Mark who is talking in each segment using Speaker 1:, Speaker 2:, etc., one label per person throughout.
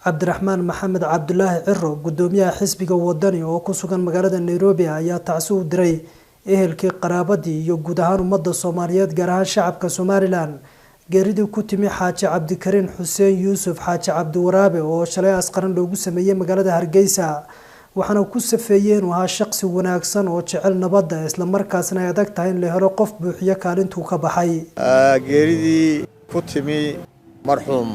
Speaker 1: Cabdiraxmaan Maxamed Cabdulaahi Ciro gudoomiyaha xisbiga wadani oo ku sugan magaalada Nairobi ayaa tacsi u diray ehelkii qaraabadii iyo guud ahaan ummadda Soomaaliyeed gaar ahaan shacabka Somaliland geeridii ku timi Xaaji Cabdikariin Xuseen Yuusuf Xaaji Cabdi Waraabe oo shalay asqaran loogu sameeyay magaalada Hargeysa waxaana ku safeeyeen waa shaqsi wanaagsan oo jecel nabadda isla markaasna ay adag tahay in la helo qof buuxiya kaalintuu ka baxay
Speaker 2: geeridii ku timi marxuum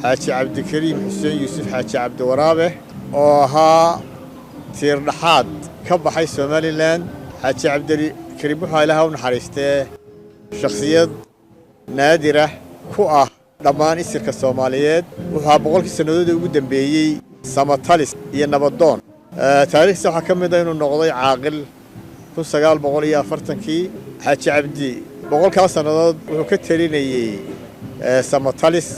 Speaker 2: Xaaji Cabdikariin Xuseen Yuusuf Xaaji Cabdi Waraabe oo ahaa tiir dhaxaad ka baxay Somaliland Xaaji Cabdikariin wuxuu Ilaahay u naxariistay shakhsiyad naadir ah ku ah dhammaan isirka Soomaaliyeed wuxuu boqolkii sanadood ugu dambeeyay samatalis iyo nabadoon taariikhda waxa kamid ah inuu noqday caaqil 1940kii Xaaji Cabdi boqolkaas sanadood wuxuu ka talinayay samatalis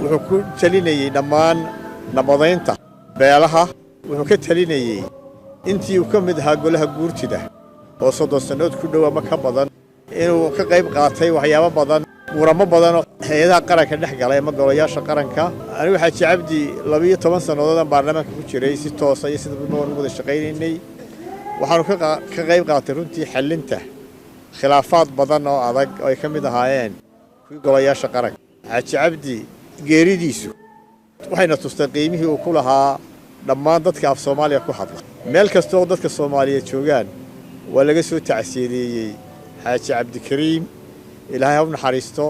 Speaker 2: wuxuu ku talinayay dhammaan nabadeynta beelaha wuxuu ka talinayay intii uu ka mid ahaa golaha guurtida oo 30 sanadood ku dhow ama ka badan inuu ka qayb qaatay waxyaabo badan muramo badan oo hay'adaha qaranka dhex galay ama golayaasha qaranka anigu Xaaji Cabdi 12 sanadood baarlamaanka ku jiray si toos ah iyo sida badan wada shaqeynay waxaanu ka qayb qaatay runtii xalinta khilaafaad badan oo adag oo ay ka mid ahaayeen kuwa golayaasha qaranka Xaaji Cabdi geeridiisu waxayna tustay qiimihii uu ku lahaa dhammaan dadka af Soomaaliya ku hadla meel kasta oo dadka Soomaaliyeed joogaan waa laga soo tacsiyeeyay Xaaji Cabdikariin Ilaahay u naxariisto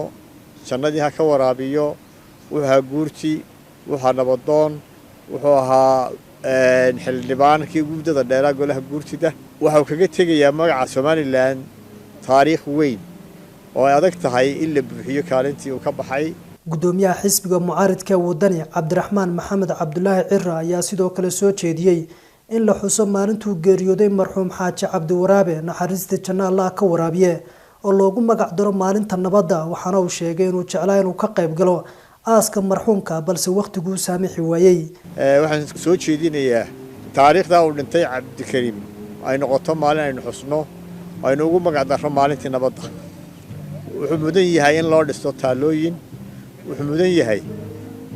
Speaker 2: jannadii ha ka waraabiyo wuxuu guurti wuxuu nabadoon wuxuu ahaa xildhibaankii guddida dheeraad golaha guurtida wuxuu kaga tegayaa magaca Somaliland taariikh weyn oo ay adag tahay in la buuxiyo kaalintii uu ka baxay
Speaker 1: gudoomiyaha xisbiga mucaaradka wadani Cabdiraxmaan Maxamed Cabdulaahi Ciro ayaa sidoo kale soo jeediyay in la xuso maalintuu geeriyooday marxuum Xaaji Cabdi Waraabe naxariista janno Allah ka waraabiye oo loogu magac daro maalinta nabadda waxaana uu sheegay inuu jeclaa inuu ka qayb galo aaska marxuumka balse waqtigu saamixi waayay
Speaker 2: waxaan soo jeedinayaa taariikhda uu dhintay Cabdikariin ay noqoto maalin aynu xusno aynu ugu magac daro maalintii nabadda wuxuu mudan yahay in loo dhisto taalooyin wuxuu mudan yahay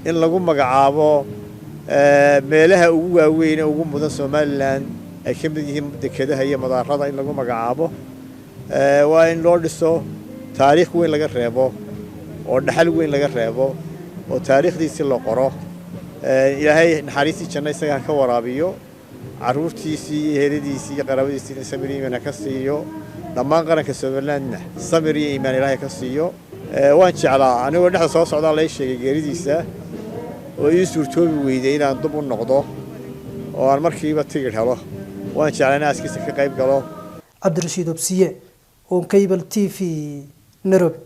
Speaker 2: in lagu magacaabo meelaha ugu waaweyn ee ugu mudan Somaliland ay ka mid yihiin dekedaha iyo madaarada in lagu magacaabo waa in loo dhiso taariikh weyn laga reebo oo dhaxal weyn laga reebo oo taariikhdiisa la qoro Ilaahay naxariistii janno isaga ka waraabiyo caruurtiisii iyo heeradiisii iyo qaraabadiisii samir iyo iimaan ka siiyo dhammaan qaranka Somalilandna samir iyo iimaan Ilaahay ka siiyo waan jeclaa anigoo dhaxal soo socda la sheegay geeridiisa oo ii suurtoobi weyday inaan dib u noqdo oo aan markiiba tigir helo waan jeclaa in aaskiisa ka qayb galo
Speaker 1: Cabdirashiid Obsiye on Cable TV Nairobi.